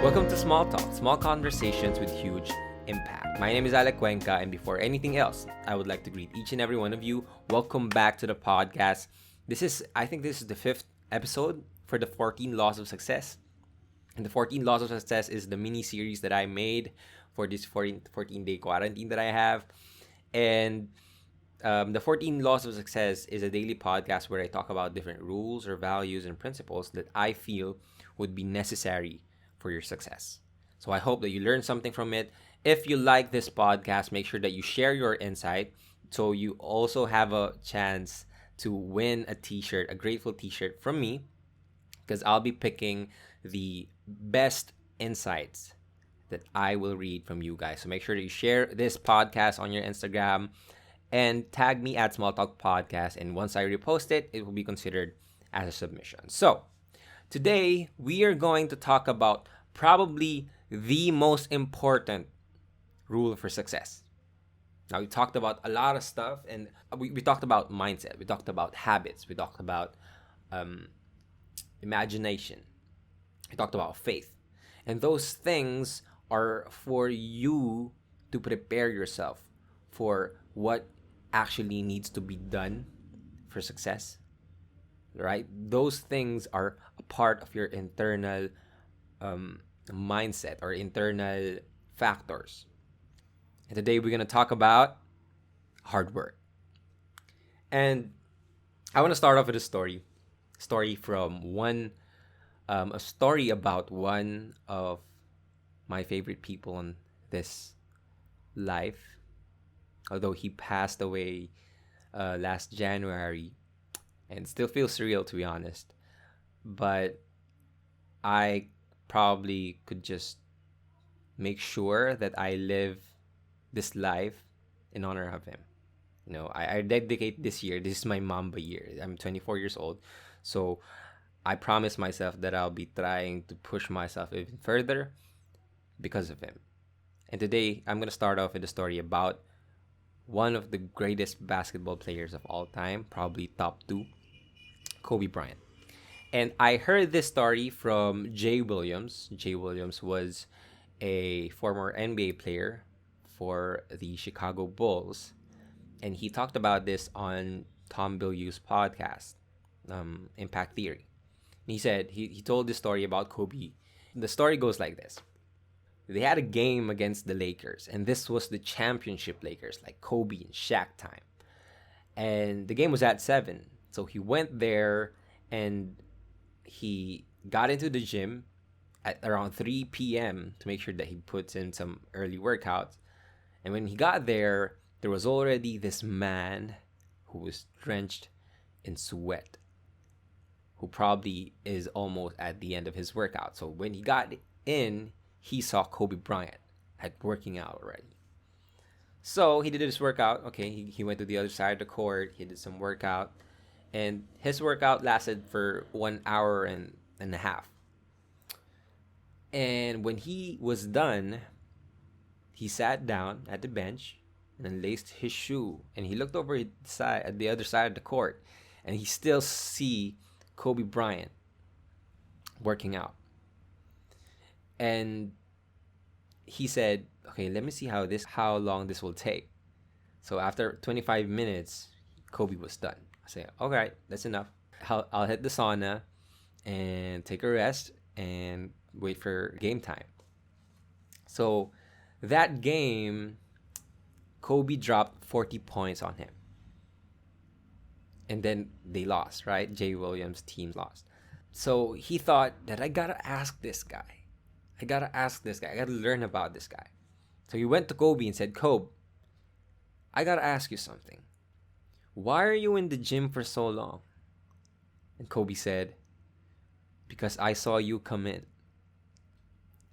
Welcome to Small Talk, small conversations with huge impact. My name is Alec Cuenca, and before anything else, I would like to greet each and every one of you. Welcome back to the podcast. I think this is the fifth episode for the 14 Laws of Success. And the 14 Laws of Success is the mini series that I made for this 14-day quarantine that I have. And the 14 Laws of Success is a daily podcast where I talk about different rules or values and principles that I feel would be necessary for your success. So I hope that you learned something from it. If you like this podcast, make sure that you share your insight so you also have a chance to win a t-shirt, a Grateful t-shirt from me, because I'll be picking the best insights that I will read from you guys. So make sure that you share this podcast on your Instagram and tag me at Small Talk Podcast. And once I repost it, it will be considered as a submission. So today, we are going to talk about probably the most important rule for success. Now, we talked about a lot of stuff, and we talked about mindset, we talked about habits, we talked about imagination, we talked about faith. And those things are for you to prepare yourself for what actually needs to be done for success. Right? Those things are a part of your internal mindset or internal factors. And today we're going to talk about hard work. And I want to start off with a story from a story about one of my favorite people on this life. Although he passed away last January, and it still feels surreal, to be honest. But I probably could just make sure that I live this life in honor of him. I dedicate this year. This is my Mamba year. I'm 24 years old. So I promise myself that I'll be trying to push myself even further because of him. And today, I'm going to start off with a story about one of the greatest basketball players of all time, probably top 2, Kobe Bryant. And I heard this story from Jay Williams. Jay Williams was a former NBA player for the Chicago Bulls. And he talked about this on Tom Bilyeu's podcast, Impact Theory. And he said, he told this story about Kobe. The story goes like this. They had a game against the Lakers, and this was the championship Lakers, like Kobe and Shaq time. And the game was at 7. So he went there and he got into the gym at around 3 p.m. to make sure that he puts in some early workouts. And when he got there was already this man who was drenched in sweat, who probably is almost at the end of his workout. So when he got in, he saw Kobe Bryant working out already. So he did his workout. Okay, he went to the other side of the court. He did some workout. And his workout lasted for 1 hour and a half. And when he was done, he sat down at the bench and unlaced his shoe. And he looked over at the other side of the court. And he still see Kobe Bryant working out. And he said, okay, let me see how long this will take. So after 25 minutes, Kobe was done. I said, all right, that's enough. I'll hit the sauna and take a rest and wait for game time. So that game, Kobe dropped 40 points on him. And then they lost, right? Jay Williams' team lost. So he thought that I gotta ask this guy. I gotta learn about this guy. So he went to Kobe and said, Kobe, I gotta ask you something. Why are you in the gym for so long? And Kobe said, because I saw you come in.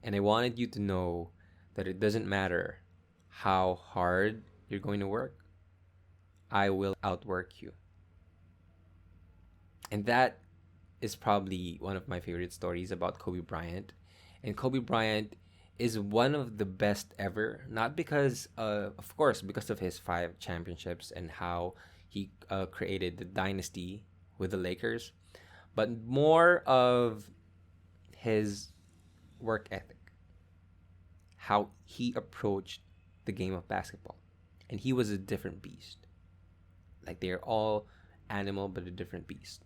And I wanted you to know that it doesn't matter how hard you're going to work. I will outwork you. And that is probably one of my favorite stories about Kobe Bryant. And Kobe Bryant is one of the best ever, not because, of course, because of his 5 championships and how he created the dynasty with the Lakers, but more of his work ethic. how he approached the game of basketball. And he was a different beast. Like, they're all animal, but a different beast.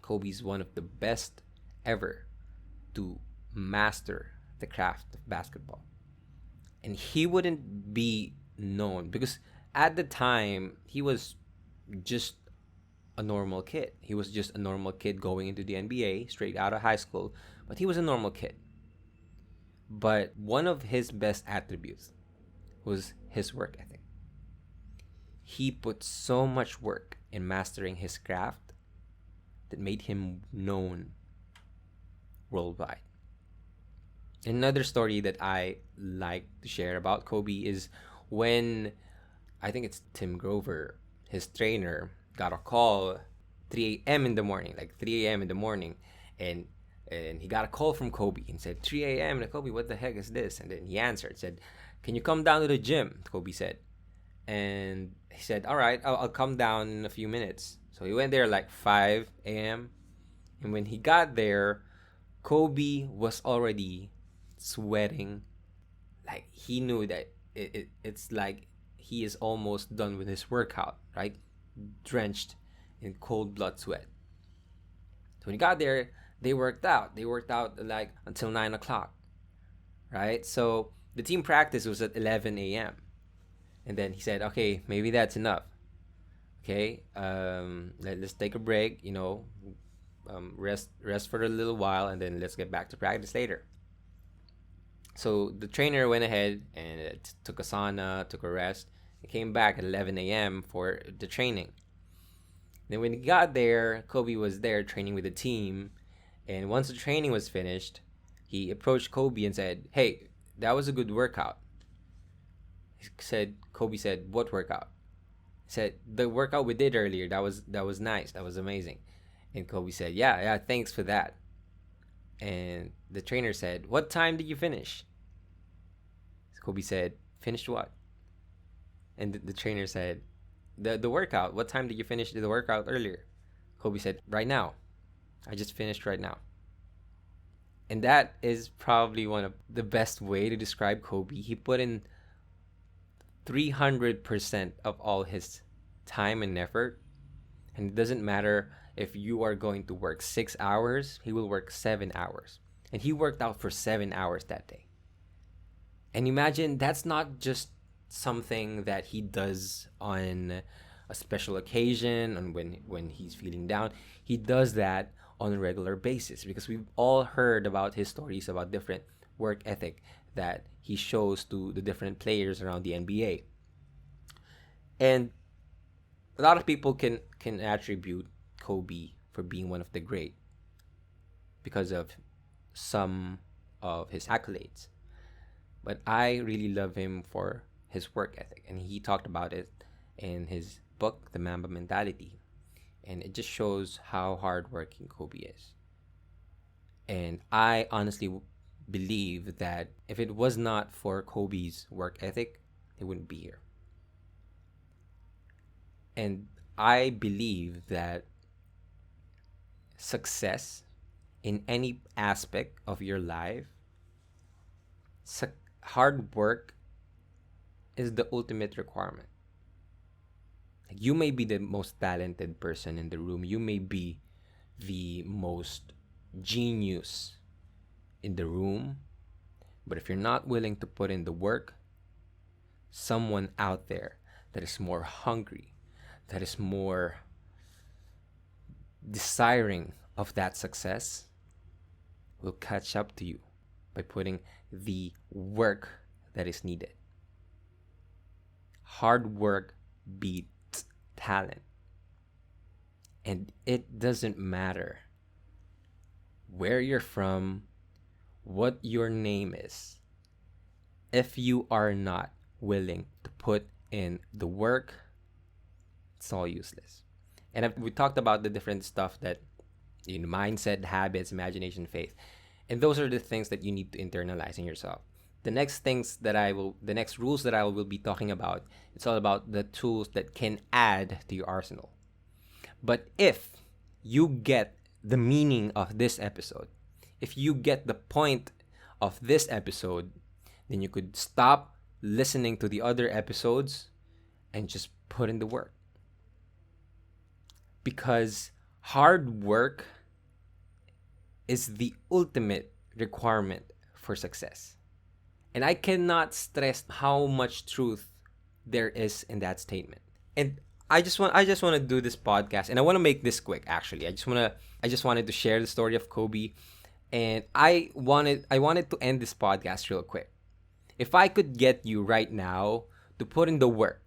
Kobe's one of the best ever to master the craft of basketball. And he wouldn't be known because at the time he was just a normal kid. He was just a normal kid going into the NBA straight out of high school, but he was a normal kid. But one of his best attributes was his work ethic. He put so much work in mastering his craft that made him known worldwide. Another story that I like to share about Kobe is when, I think it's Tim Grover, his trainer, got a call 3 a.m. in the morning, like 3 a.m. in the morning, and he got a call from Kobe and said, 3 a.m. And Kobe, what the heck is this? And then he answered, said, can you come down to the gym? Kobe said. And he said, all right, I'll come down in a few minutes. So he went there like 5 a.m. And when he got there, Kobe was already sweating. Like, he knew that it's like he is almost done with his workout, right? Drenched in cold blood sweat. So when he got there, they worked out like until 9 o'clock, right? So the team practice was at 11 a.m. And then he said, okay, maybe that's enough. Okay, let's take a break, rest for a little while, and then let's get back to practice later. So the trainer went ahead and took a sauna, took a rest, and came back at 11 a.m. for the training. Then when he got there, Kobe was there training with the team. And once the training was finished, he approached Kobe and said, hey, that was a good workout. Kobe said, what workout? He said, the workout we did earlier, that was nice. That was amazing. And Kobe said, yeah, thanks for that. And the trainer said, what time did you finish? Kobe said, finished what? And the trainer said, the workout. What time did you finish the workout earlier? Kobe said, right now. I just finished right now. And that is probably one of the best way to describe Kobe. He put in 300% of all his time and effort. And it doesn't matter if you are going to work 6 hours, he will work 7 hours. And he worked out for 7 hours that day. And imagine, that's not just something that he does on a special occasion and when he's feeling down. He does that on a regular basis because we've all heard about his stories about different work ethic that he shows to the different players around the NBA. And a lot of people can attribute Kobe for being one of the great because of some of his accolades. But I really love him for his work ethic. And he talked about it in his book, The Mamba Mentality. And it just shows how hardworking Kobe is. And I honestly believe that if it was not for Kobe's work ethic, he wouldn't be here. And I believe that success in any aspect of your life, hard work is the ultimate requirement. You may be the most talented person in the room. You may be the most genius in the room. But if you're not willing to put in the work, someone out there that is more hungry, that is more desiring of that success, will catch up to you by putting the work that is needed. Hard work beats talent. And it doesn't matter where you're from, what your name is, if you are not willing to put in the work, it's all useless. And we talked about the different stuff that, mindset, habits, imagination, faith. And those are the things that you need to internalize in yourself. The next rules that I will be talking about, it's all about the tools that can add to your arsenal. But if you get the meaning of this episode, if you get the point of this episode, then you could stop listening to the other episodes and just put in the work. Because hard work is the ultimate requirement for success. And I cannot stress how much truth there is in that statement. And I just want to do this podcast, and I want to make this quick actually. I just wanted to share the story of Kobe, and I wanted to end this podcast real quick. If I could get you right now to put in the work,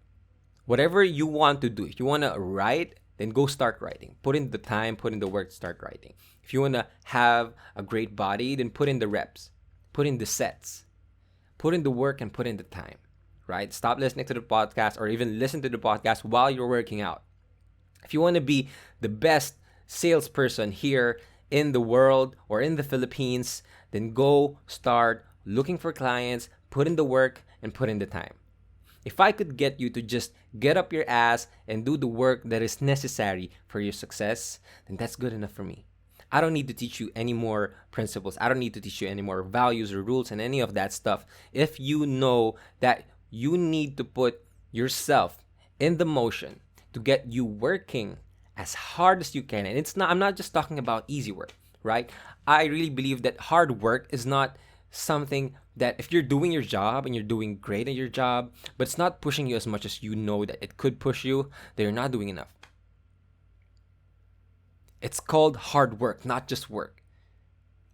whatever you want to do, if you want to write, then go start writing. Put in the time, put in the work, start writing. If you want to have a great body, then put in the reps, put in the sets, put in the work, and put in the time, right? Stop listening to the podcast or even listen to the podcast while you're working out. If you want to be the best salesperson here in the world or in the Philippines, then go start looking for clients, put in the work, and put in the time. If I could get you to just get up your ass and do the work that is necessary for your success, then that's good enough for me. I don't need to teach you any more principles. I don't need to teach you any more values or rules and any of that stuff. If you know that you need to put yourself in the motion to get you working as hard as you can. And I'm not just talking about easy work, right? I really believe that hard work is not something that if you're doing your job and you're doing great at your job, but it's not pushing you as much as you know that it could push you, then you're not doing enough. It's called hard work, not just work.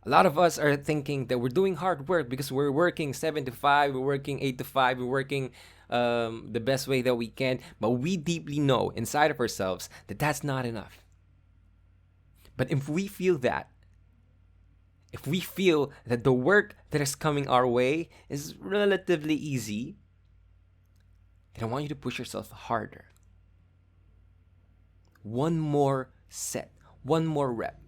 A lot of us are thinking that we're doing hard work because we're working 7 to 5, we're working 8 to 5, we're working the best way that we can, but we deeply know inside of ourselves that that's not enough. But if we feel that the work that is coming our way is relatively easy, then I want you to push yourself harder. One more set, one more rep.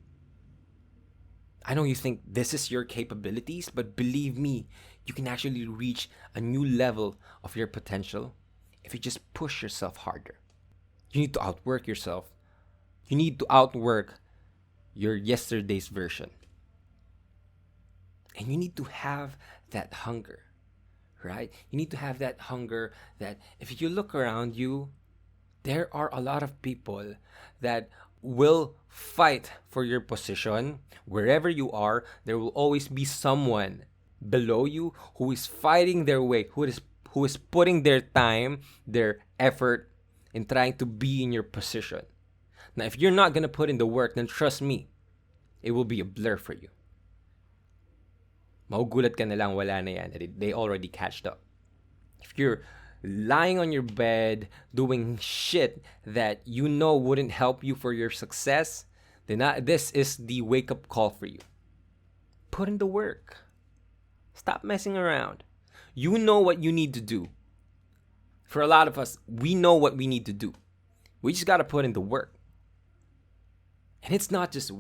I know you think this is your capabilities, but believe me, you can actually reach a new level of your potential if you just push yourself harder. You need to outwork yourself. You need to outwork your yesterday's version. And you need to have that hunger, right? You need to have that hunger that if you look around you, there are a lot of people that will fight for your position. Wherever you are, there will always be someone below you who is fighting their way, who is putting their time, their effort in trying to be in your position. Now, if you're not going to put in the work, then trust me, it will be a blur for you. Magugulat ka na lang, wala na yan. They already catched up. If you're lying on your bed doing shit that you know wouldn't help you for your success, then this is the wake-up call for you. Put in the work. Stop messing around. You know what you need to do. For a lot of us, we know what we need to do. We just got to put in the work. And it's not just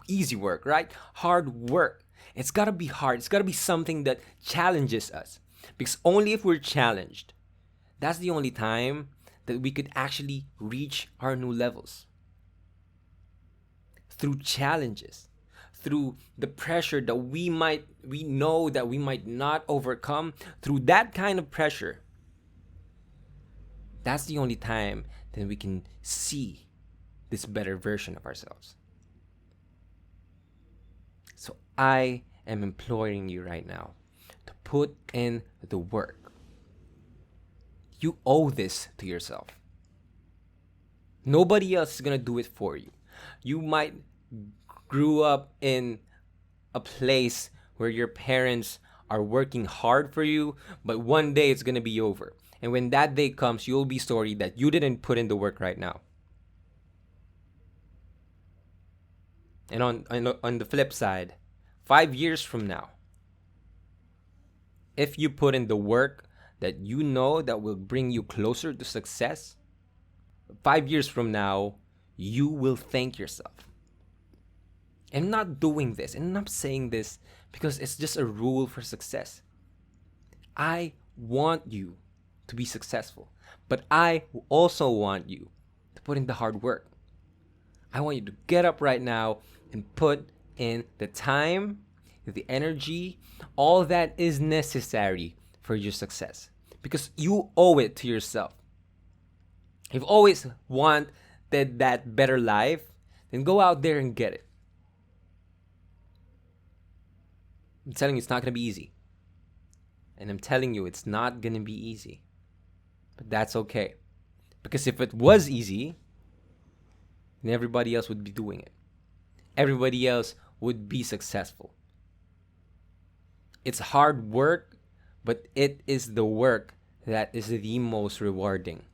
easy work, right? Hard work. It's got to be hard. It's got to be something that challenges us. Because only if we're challenged, that's the only time that we could actually reach our new levels. Through challenges, through the pressure that we know that we might not overcome, through that kind of pressure, that's the only time that we can see this better version of ourselves. So I am imploring you right now to put in the work. You owe this to yourself. Nobody else is going to do it for you. You might grew up in a place where your parents are working hard for you, but one day it's going to be over. And when that day comes, you'll be sorry that you didn't put in the work right now. And on the flip side, 5 years from now, if you put in the work that you know that will bring you closer to success, 5 years from now, you will thank yourself. I'm not doing this, and I'm not saying this because it's just a rule for success. I want you to be successful, but I also want you to put in the hard work. I want you to get up right now and put in the time, the energy, all that is necessary for your success. Because you owe it to yourself. You've always wanted that better life, then go out there and get it. I'm telling you, it's not going to be easy. And I'm telling you, it's not going to be easy. But that's okay. Because if it was easy, then everybody else would be doing it. Everybody else would be successful. It's hard work, but it is the work that is the most rewarding.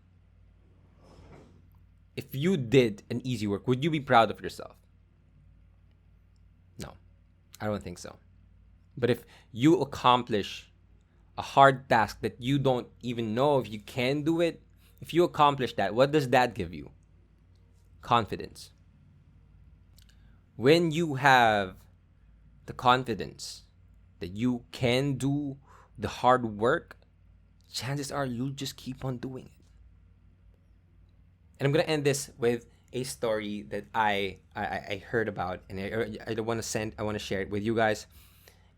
If you did an easy work, would you be proud of yourself? No, I don't think so. But if you accomplish a hard task that you don't even know if you can do it, if you accomplish that, what does that give you? Confidence. When you have the confidence that you can do the hard work, chances are you'll just keep on doing it. And I'm gonna end this with a story that I heard about, and I want to share it with you guys.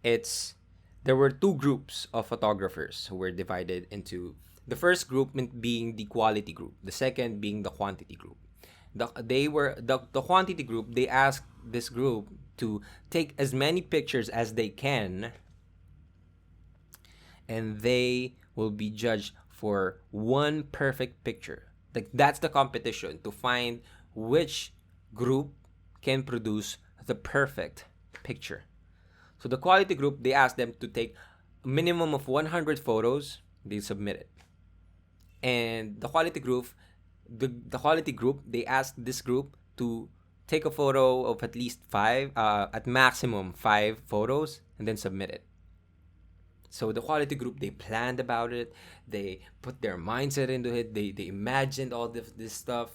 There were two groups of photographers who were divided into the first group being the quality group, the second being the quantity group. The quantity group, they asked this group to take as many pictures as they can, and they will be judged for one perfect picture. Like, that's the competition, to find which group can produce the perfect picture. So the quality group, they asked them to take a minimum of 100 photos. They submit it. And the quality group, they asked this group to take a photo of at least at maximum 5 photos, and then submit it. So the quality group, they planned about it. They put their mindset into it. They imagined all this stuff.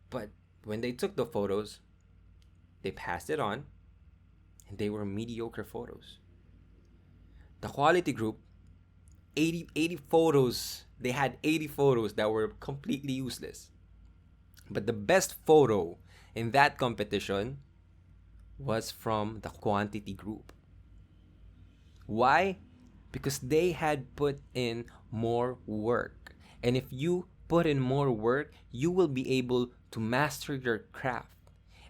But when they took the photos, they passed it on, and they were mediocre photos. The quality group, 80 photos. They had 80 photos that were completely useless. But the best photo in that competition was from the quantity group. Why? Because they had put in more work. And if you put in more work, you will be able to master your craft.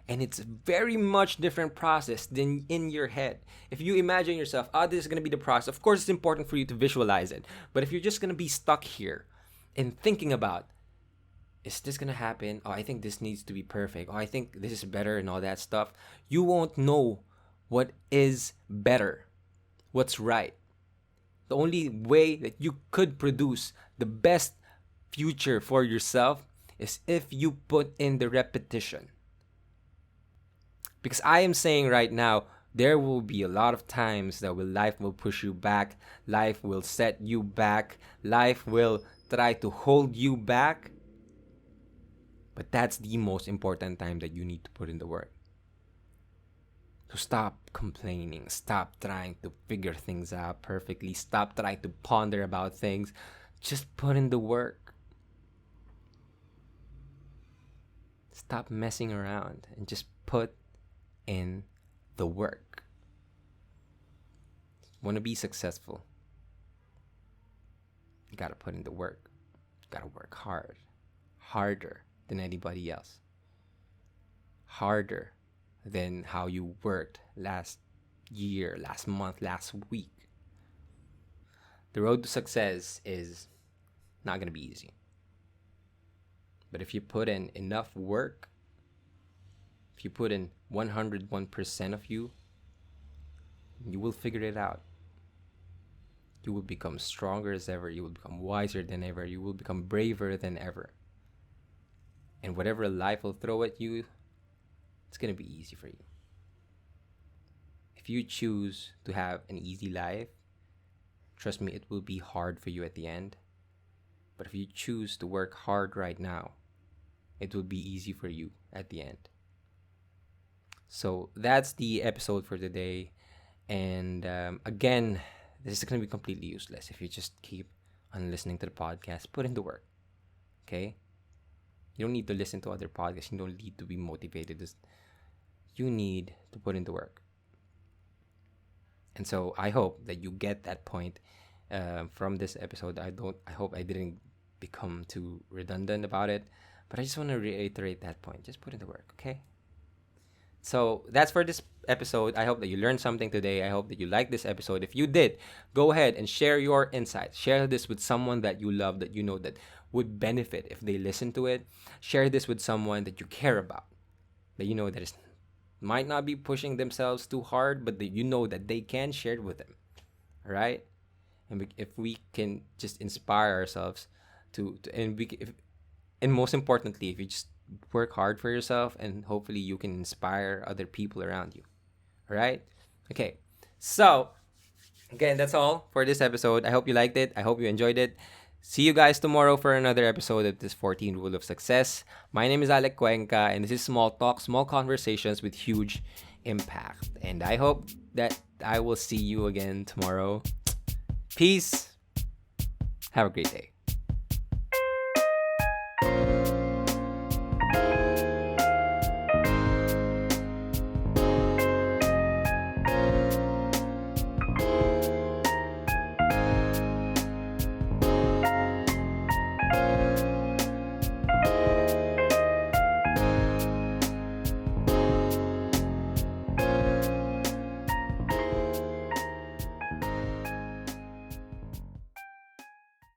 And it's a very much different process than in your head. If you imagine yourself, this is going to be the process. Of course, it's important for you to visualize it. But if you're just going to be stuck here and thinking about, is this going to happen? I think this needs to be perfect. I think this is better and all that stuff. You won't know what is better, what's right. The only way that you could produce the best future for yourself is if you put in the repetition. Because I am saying right now, there will be a lot of times that life will push you back, life will set you back, life will try to hold you back. But that's the most important time that you need to put in the work. So stop complaining, stop trying to figure things out perfectly, stop trying to ponder about things, just put in the work. Stop messing around and just put in the work. Want to be successful, you gotta put in the work. You gotta work hard, harder than anybody else, harder than how you worked last year, last month, last week. The road to success is not gonna be easy, but if you put in enough work, if you put in 101% of you, you will figure it out. You will become stronger as ever. You will become wiser than ever. You will become braver than ever. And whatever life will throw at you, it's going to be easy for you. If you choose to have an easy life, trust me, it will be hard for you at the end. But if you choose to work hard right now, it will be easy for you at the end. So that's the episode for today. And again, this is going to be completely useless if you just keep on listening to the podcast. Put in the work. Okay? You don't need to listen to other podcasts. You don't need to be motivated. You need to put in the work. And so I hope that you get that point from this episode. I hope I didn't become too redundant about it, but I just want to reiterate that point. Just put in the work, okay? So that's for this episode. I hope that you learned something today. I hope that you liked this episode. If you did, go ahead and share your insights. Share this with someone that you love, that you know that would benefit if they listen to it. Share this with someone that you care about, that you know that is might not be pushing themselves too hard, but that you know that they can share it with them. All right? If we can just inspire ourselves and most importantly, if you just work hard for yourself, and hopefully you can inspire other people around you. All right? Okay. So, again, that's all for this episode. I hope you liked it. I hope you enjoyed it. See you guys tomorrow for another episode of this 14 Rule of Success. My name is Alec Cuenca, and this is Small Talk, Small Conversations with Huge Impact. And I hope that I will see you again tomorrow. Peace. Have a great day.